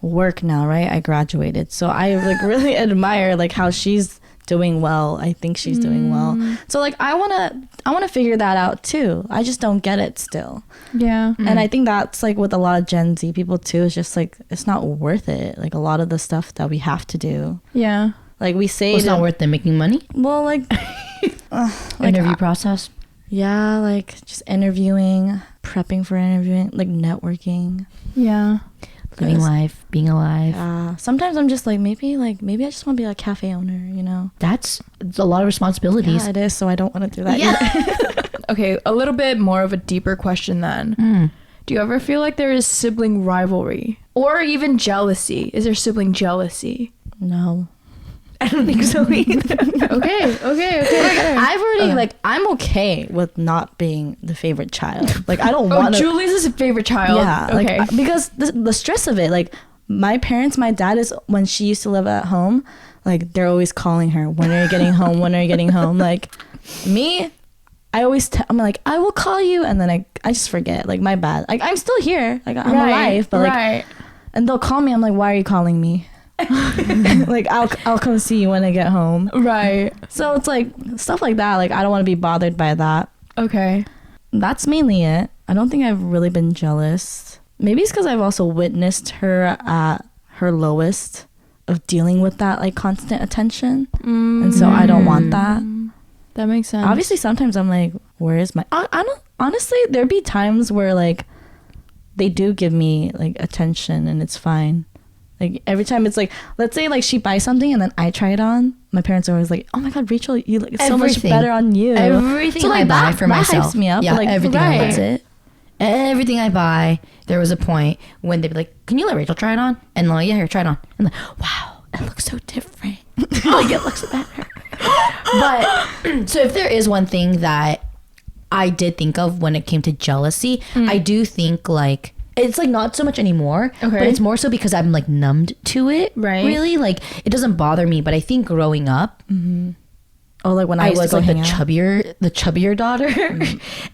work now, right? I graduated. So I, like, really admire, like, how she's doing well. I think she's doing well. So, like, I want to figure that out, too. I just don't get it still. Yeah. And I think that's, like, with a lot of Gen Z people, too. It's just, like, it's not worth it. Like, a lot of the stuff that we have to do. Yeah. Like, we say It's not worth them making money. Well, like, Interview process. yeah, like, just interviewing, prepping for interviewing, like, networking. Yeah. Living life, being alive. Sometimes I'm just like maybe I just want to be a cafe owner, you know? That's a lot of responsibilities. Yeah, it is. So I don't want to do that. Yeah. Okay. A little bit more of a deeper question then. Do you ever feel like there is sibling rivalry or even jealousy? Is there sibling jealousy? No. I don't think so either. Okay. I've already like I'm okay with not being the favorite child. Like I don't Oh, want to. Julie's his favorite child. Yeah. Okay. Like because the stress of it. Like my dad is when she used to live at home. Like they're always calling her. When are you getting home? When are you getting home? Like me. I always I'm like I will call you, and then I just forget. Like my bad. Like I'm still here. Like I'm alive, but like and they'll call me. I'm like, why are you calling me? Like I'll come see you when I get home. Right. So it's like stuff like that. Like I don't want to be bothered by that. Okay. That's mainly it. I don't think I've really been jealous. Maybe it's because I've also witnessed her at her lowest of dealing with that like constant attention, and so I don't want that. That makes sense. Obviously, sometimes I'm like, where is my? I don't. Honestly, there'd be times where like they do give me like attention, and it's fine. Like every time it's like, let's say like she buys something and then I try it on. My parents are always like, "Oh my god, Rachel, you look so much better on you." Everything so, like, I buy that, for myself. That hypes me up. Yeah, but, like, everything right. I buy. That's it. Everything I buy. There was a point when they'd be like, "Can you let Rachel try it on?" And I'm like, "Yeah, here, try it on." And like, wow, it looks so different. Like it looks better. But so if there is one thing that I did think of when it came to jealousy, I do think like it's like not so much anymore, but it's more so because I'm like numbed to it. Right. Really, like it doesn't bother me. But I think growing up, Oh, like when I was to go like the hang out. chubbier daughter,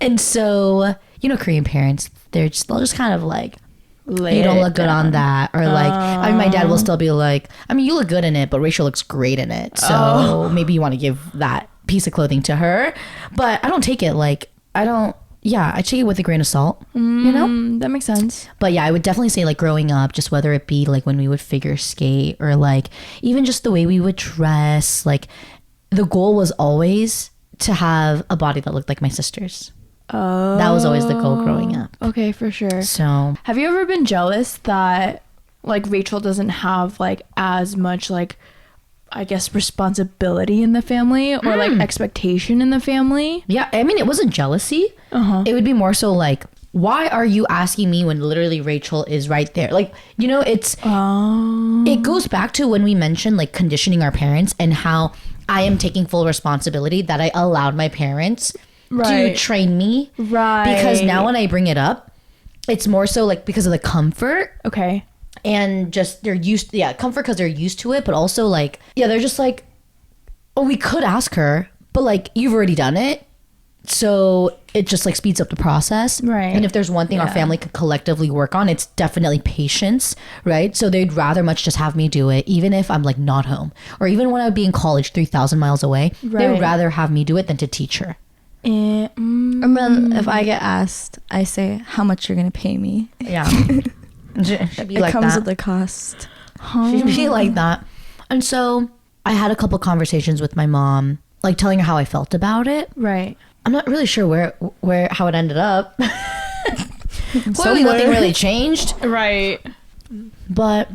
and so you know Korean parents, they'll just kind of like. You don't look good on that, or like I mean my dad will still be like, I mean you look good in it, but Rachel looks great in it, so maybe you want to give that piece of clothing to her. But I don't take it like I take it with a grain of salt, you know. That makes sense. But yeah, I would definitely say like growing up, just whether it be like when we would figure skate or like even just the way we would dress, like the goal was always to have a body that looked like my sister's. Oh. That was always the goal growing up. Okay, for sure. So Have you ever been jealous that like Rachel doesn't have like as much like I guess responsibility in the family or like expectation in the family? yeah, I mean it wasn't jealousy. It would be more so like, why are you asking me when literally Rachel is right there? Like, you know, it goes back to when we mentioned like conditioning our parents and how I am taking full responsibility that I allowed my parents to train me. Right. Because now when I bring it up, it's more so like because of the comfort. Okay. And just they're comfort because they're used to it, but also like they're just like, oh, we could ask her, but like you've already done it, so it just like speeds up the process. Right. And if there's one thing our family could collectively work on, it's definitely patience, right? So they'd rather much just have me do it, even if I'm like not home, or even when I would be in college 3,000 miles away. They would rather have me do it than to teach her. And then if I get asked, I say how much you're gonna pay me. Yeah. It comes with the cost. She'd be like that. And so I had a couple conversations with my mom, like telling her how I felt about it. Right. I'm not really sure how it ended up. Clearly nothing really changed. Right. But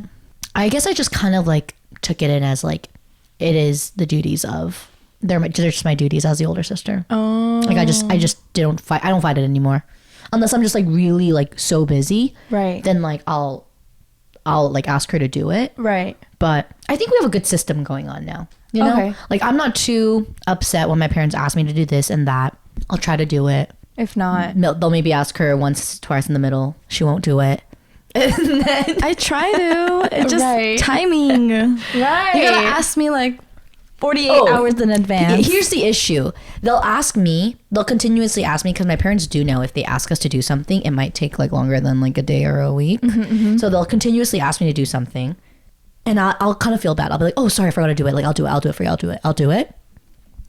I guess I just kind of like took it in as like, it is the duties of, they're just my duties as the older sister. Oh. Like I just don't fight. I don't fight it anymore. Unless I'm just like really like so busy. Right. Then like I'll like ask her to do it. Right. But I think we have a good system going on now. You know? Okay. Like I'm not too upset when my parents ask me to do this and that. I'll try to do it. If not, They'll maybe ask her once, twice in the middle. She won't do it. And then I try to. It's just Right. timing. right. You gotta ask me like 48 hours in advance. Here's the issue. They'll continuously ask me, because my parents do know if they ask us to do something, it might take like longer than like a day or a week. So they'll continuously ask me to do something. And I'll kind of feel bad. I'll be like, oh, sorry, I forgot to do it. Like, I'll do it for you. I'll do it.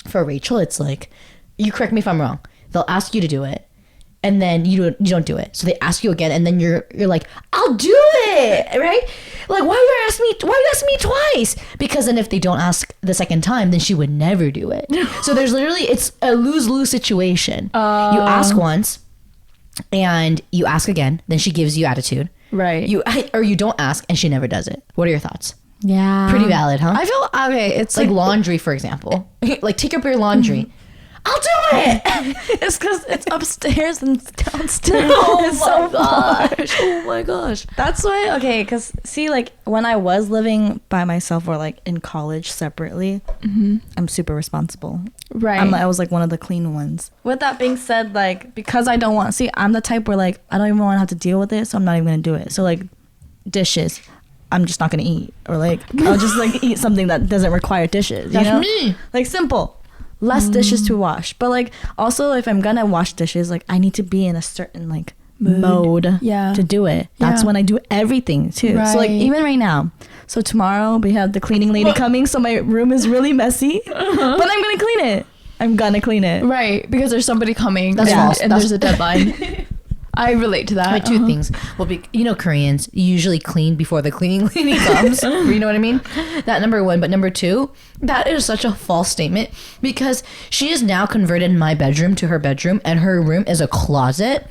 For Rachel, it's like, you correct me if I'm wrong. They'll ask you to do it, and then you don't do it. So they ask you again, and then you're like, I'll do it, right? Like, why you asking me twice? Because then if they don't ask the second time, then she would never do it. So there's literally, it's a lose-lose situation. You ask once, and you ask again, then she gives you attitude. Right. Or you don't ask, and she never does it. What are your thoughts? Yeah. Pretty valid, huh? I feel okay. It's like laundry, for example. Like take up your laundry. I'll do it. It's because it's upstairs and downstairs. Oh my gosh. That's why. Okay, because see, like when I was living by myself or like in college separately, I'm super responsible. Right. I was like one of the clean ones. With that being said, like because I don't want, see, I'm the type where like I don't even want to have to deal with it, so I'm not even gonna do it. So like dishes, I'm just not gonna eat, or like I'll just like eat something that doesn't require dishes. That's you know? me. Like simple. Less dishes to wash, but like also if I'm gonna wash dishes, like I need to be in a certain like mode to do it. That's when I do everything too. So like even right now, so tomorrow we have the cleaning lady coming, so my room is really messy, but I'm gonna clean it. Right, because there's somebody coming. That's false. And there's a deadline. I relate to that. My two things. Well, Koreans usually clean before the cleaning lady comes. You know what I mean? That number one. But number two, that is such a false statement, because she has now converted my bedroom to her bedroom, and her room is a closet.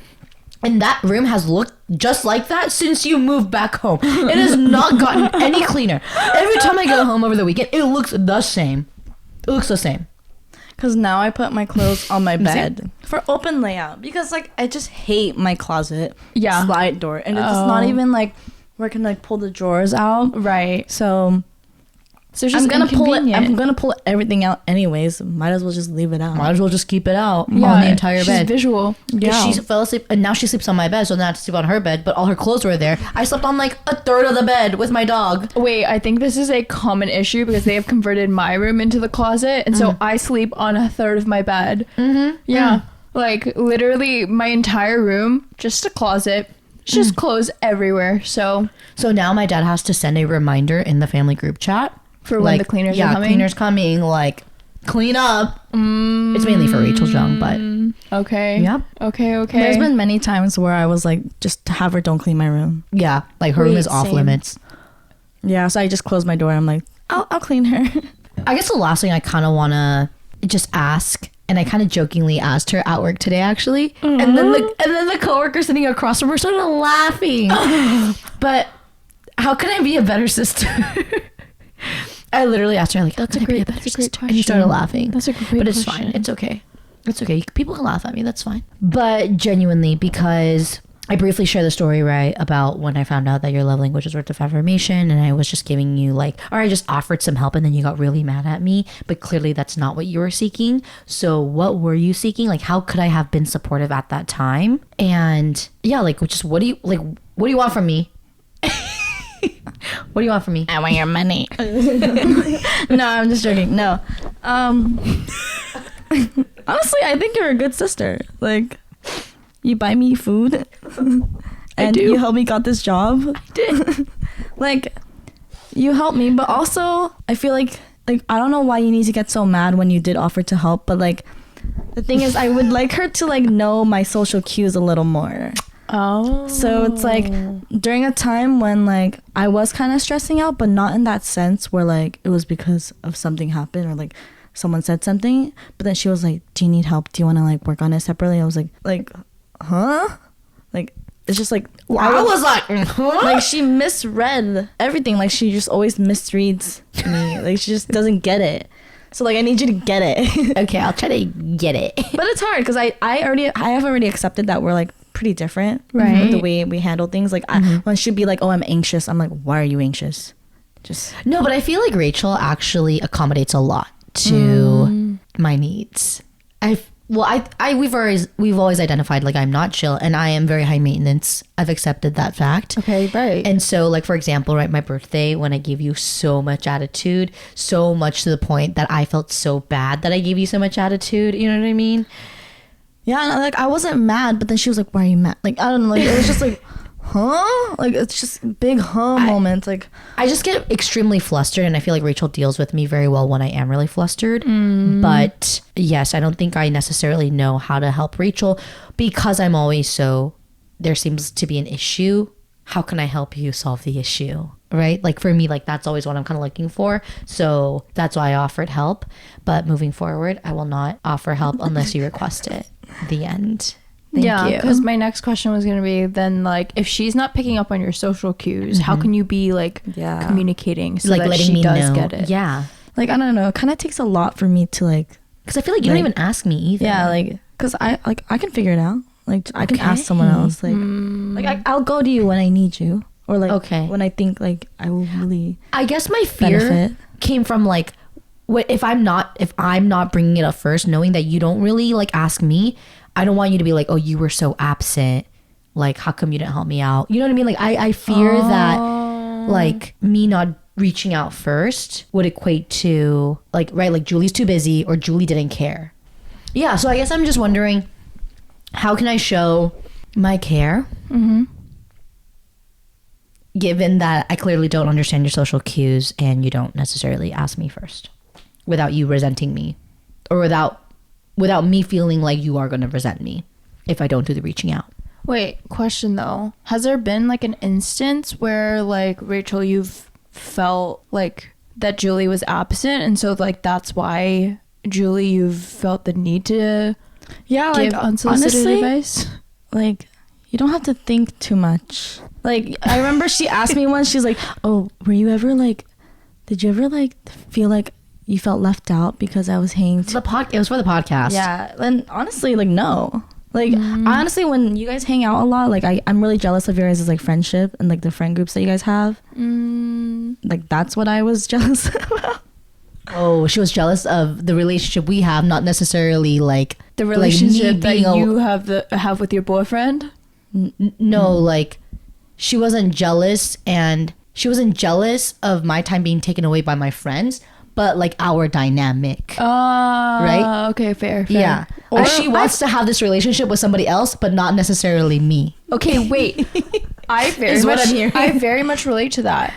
And that room has looked just like that since you moved back home. It has not gotten any cleaner. Every time I go home over the weekend, it looks the same. It looks the same. Because now I put my clothes on my bed for open layout, because like I just hate my closet slide door, and it's not even like where I can like pull the drawers out. Right. So it's just I'm gonna pull everything out anyways. Might as well just leave it out. Might as well just keep it out on the entire bed. She's visual. Yeah. She fell asleep, and now she sleeps on my bed, so now I have to sleep on her bed, but all her clothes were there. I slept on like a third of the bed with my dog. Wait, I think this is a common issue, because they have converted my room into the closet, and so I sleep on a third of my bed. Yeah. Like literally my entire room, just a closet. Just clothes everywhere. So now my dad has to send a reminder in the family group chat. For when the cleaners are coming? Yeah, cleaners coming, like, clean up. It's mainly for RACHEL JUNG, but... Okay. Yep. Okay. There's been many times where I was like, just have her don't clean my room. Yeah, like her room is off limits. Yeah, so I just close my door. I'm like, I'll clean her. I guess the last thing I kind of want to just ask, and I kind of jokingly asked her at work today, actually, and then the coworker sitting across from her started laughing. But how can I be a better sister? I literally asked her, like, that's a great question. And she started laughing. That's a great question. But it's fine. It's okay. It's okay. People can laugh at me. That's fine. But genuinely, because I briefly shared the story, right, about when I found out that your love language was words of affirmation, and I was just giving you or I just offered some help, and then you got really mad at me. But clearly that's not what you were seeking. So what were you seeking? Like, how could I have been supportive at that time? And yeah, like, just what do you want from me? What do you want from me? I want your money. No, I'm just joking. No. Honestly, I think you're a good sister. Like, you buy me food. And you helped me got this job. I did. Like, you helped me, but also I feel like I don't know why you need to get so mad when you did offer to help, but like the thing is I would like her to like know my social cues a little more. Oh. So it's like during a time when like I was kind of stressing out, but not in that sense where like it was because of something happened or like someone said something, but then she was like, do you need help? Do you want to like work on it separately? I was like, huh? Like, it's just like I was like, huh? Like she misread everything. Like she just always misreads me. Like she just doesn't get it. So like I need you to get it. Okay, I'll try to get it. But it's hard because I have already accepted that we're like pretty different, right? With the way we handle things. Like when she'd be like, oh, I'm anxious, I'm like, why are you anxious? Just no, but I feel like Rachel actually accommodates a lot to my needs. We've always identified like I'm not chill and I am very high maintenance. I've accepted that fact. Okay, right. And so like for example, right, my birthday when I gave you so much attitude, so much to the point that I felt so bad that I gave you so much attitude. You know what I mean? Yeah, and like I wasn't mad, but then she was like, "Why are you mad?" Like I don't know, like it was just like, huh? Like it's just big moments. Like I just get extremely flustered, and I feel like Rachel deals with me very well when I am really flustered. But yes, I don't think I necessarily know how to help Rachel because I'm always so. There seems to be an issue. How can I help you solve the issue? Right? Like for me, like that's always what I'm kind of looking for. So that's why I offered help. But moving forward, I will not offer help unless you request it. The end. Thank you. Because my next question was going to be then like if she's not picking up on your social cues, how can you be like communicating so like that letting she me does know. get it? Yeah. Like I don't know, it kind of takes a lot for me to like, because I feel like you don't even ask me either. Yeah, like because I can figure it out. Like I can ask someone else. Like I'll go to you when I need you, or like when I think like I will really. I guess my fear came from like, if I'm not bringing it up first, knowing that you don't really like ask me. I don't want you to be like, oh, you were so absent. Like, how come you didn't help me out? You know what I mean? Like, I fear that like me not reaching out first would equate to like, right, like Julie's too busy or Julie didn't care. Yeah, so I guess I'm just wondering, how can I show my care? Given that I clearly don't understand your social cues and you don't necessarily ask me first without you resenting me or without me feeling like you are going to resent me if I don't do the reaching out. Wait, question though. Has there been like an instance where like Rachel, you've felt like that Julie was absent and so like that's why Julie, you've felt the need to give unsolicited advice? Like you don't have to think too much. Like I remember she asked me once, she's like, oh, did you ever like feel like you felt left out because I was hanging it was for the podcast. Yeah. And honestly, like no. Like honestly, when you guys hang out a lot, like I'm really jealous of your guys' like friendship and like the friend groups that you guys have. Like that's what I was jealous about. Oh, she was jealous of the relationship we have, not necessarily like the relationship that you have with your boyfriend. No, like she wasn't jealous, and she wasn't jealous of my time being taken away by my friends, but like our dynamic. Right? Okay, fair. Yeah. Or she wants to have this relationship with somebody else, but not necessarily me. Okay, wait. I very much relate to that.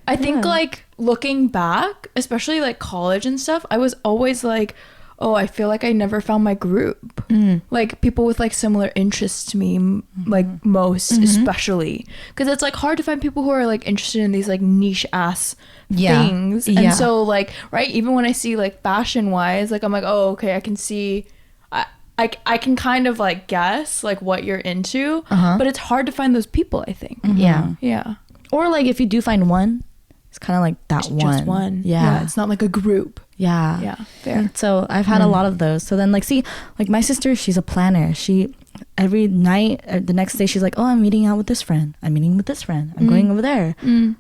I think like looking back, especially like college and stuff, I was always like, oh, I feel like I never found my group. Like people with like similar interests to me, like most especially. Because it's like hard to find people who are like interested in these like niche ass things. And so like, right, even when I see like fashion wise, like I'm like, oh, okay, I can see, I can kind of like guess like what you're into, but it's hard to find those people, I think. Yeah. Or like if you do find one, it's kind of like that one. Just one. Yeah. It's not like a group. Yeah. Fair. And so I've had a lot of those. So then like, see, like my sister, she's a planner. She, every night, the next day, she's like, oh, I'm meeting out with this friend. I'm meeting with this friend. I'm going over there.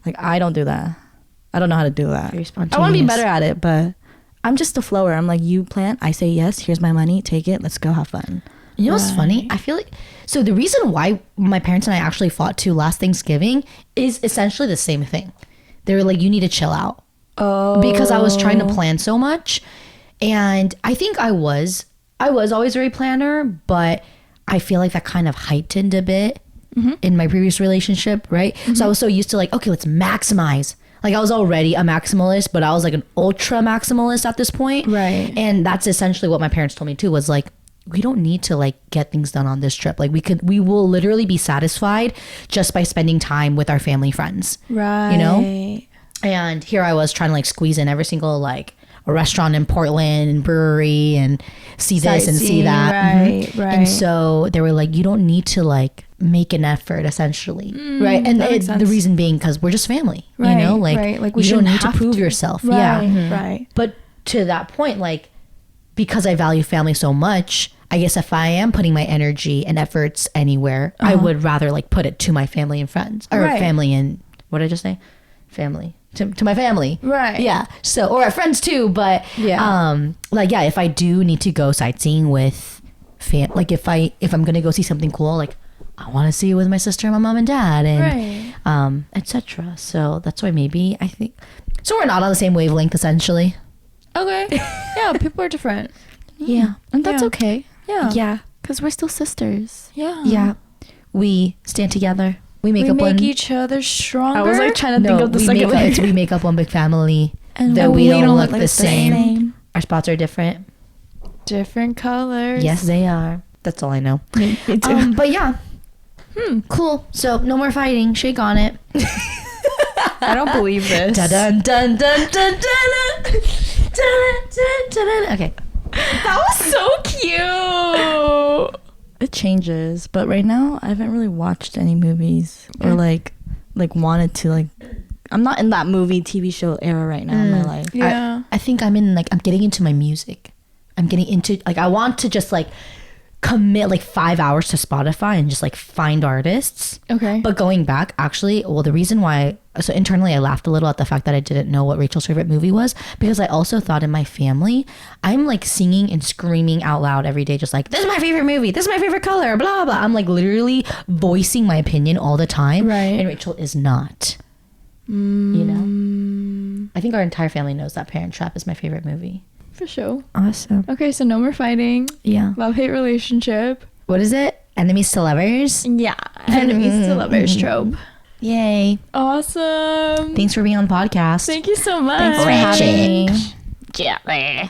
Like, I don't do that. I don't know how to do that. Very spontaneous. I want to be better at it, but I'm just a flower. I'm like, you plan, I say yes, here's my money, take it, let's go have fun. You know what's funny? I feel like, so the reason why my parents and I actually fought too last Thanksgiving is essentially the same thing. They were like, you need to chill out. Oh. Because I was trying to plan so much. And I think I was I was always very planner, but I feel like that kind of heightened a bit in my previous relationship, right? So I was so used to like, okay, let's maximize. Like I was already a maximalist, but I was like an ultra maximalist at this point. Right. And that's essentially what my parents told me too, was like, we don't need to like get things done on this trip. Like we will literally be satisfied just by spending time with our family friends. Right. You know? And here I was trying to like squeeze in every single like a restaurant in Portland and brewery and see this and see that. Right, right. And so they were like, you don't need to like make an effort essentially. Right. And the reason being because we're just family, you know, like we don't need to prove yourself. Right, yeah. Right. But to that point, like, because I value family so much, I guess if I am putting my energy and efforts anywhere, I would rather like put it to my family and friends or family and what did I just say? Family. To my family. Right. Yeah. So, or our friends too, but like, yeah, if I do need to go sightseeing with like if I'm going to go see something cool, like I want to see it with my sister and my mom and dad and etc. So that's why maybe I think, so we're not on the same wavelength essentially. Okay. Yeah. People are different. Yeah. And that's okay. Yeah. Yeah. Because we're still sisters. Yeah. Yeah. We stand together. We make each other stronger. I was like trying to think of the second one. We make up one big family. And though we don't look like the same. Our spots are different. Different colors. Yes, they are. That's all I know. Me too. But yeah. Cool. So no more fighting. Shake on it. I don't believe this. Dun dun dun dun dun dun. Okay. That was so cute. It changes, but right now I haven't really watched any movies or like wanted to like. I'm not in that movie TV show era right now in my life. Yeah. I think I'm getting into my music. I'm getting into like I want to just like commit like 5 hours to Spotify and just like find artists. Okay. But going back, actually, well, the reason why, so internally I laughed a little at the fact that I didn't know what Rachel's favorite movie was, because I also thought in my family, I'm like singing and screaming out loud every day, just like, this is my favorite movie, this is my favorite color, blah, blah. I'm like literally voicing my opinion all the time. Right. And Rachel is not. You know? I think our entire family knows that Parent Trap is my favorite movie. For sure. Awesome. Okay, so no more fighting. Yeah. Love-hate relationship. What is it? Enemies to lovers? Yeah. Enemies to lovers trope. Yay. Awesome. Thanks for being on the podcast. Thank you so much. Thanks for having me. Yeah.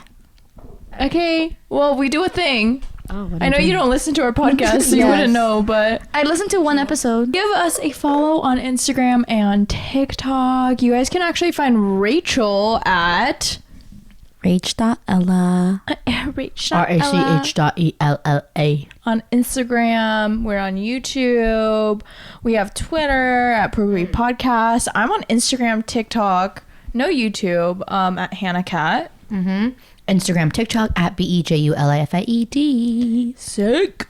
Okay, well, we do a thing. Oh, I know you don't listen to our podcast, so you wouldn't know, but I listened to one episode. give us a follow on Instagram and TikTok. You guys can actually find Rachel at Rach.ella. RACH.ELLA. on Instagram. We're on YouTube. We have Twitter at Probably Podcast. I'm on Instagram, TikTok, no YouTube, at Hana Cat. Instagram, TikTok at BEJULIFIED. Sick.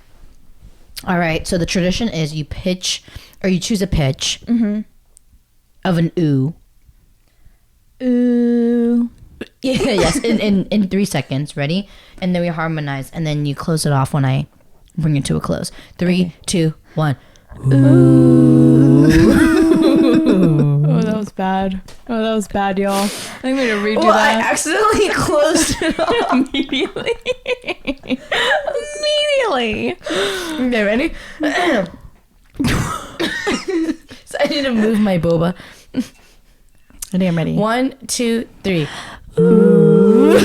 All right. So the tradition is you pitch or you choose a pitch of an ooh. Ooh. Yeah, yes. In 3 seconds. Ready? And then we harmonize. And then you close it off when I bring it to a close. 3, 2, 1. Ooh. Oh, that was bad. Oh, that was bad, y'all. I think we need to redo that. I accidentally closed it off. Immediately. Okay, ready? So I need to move my boba. I think I'm ready. 1, 2, 3. Ooh.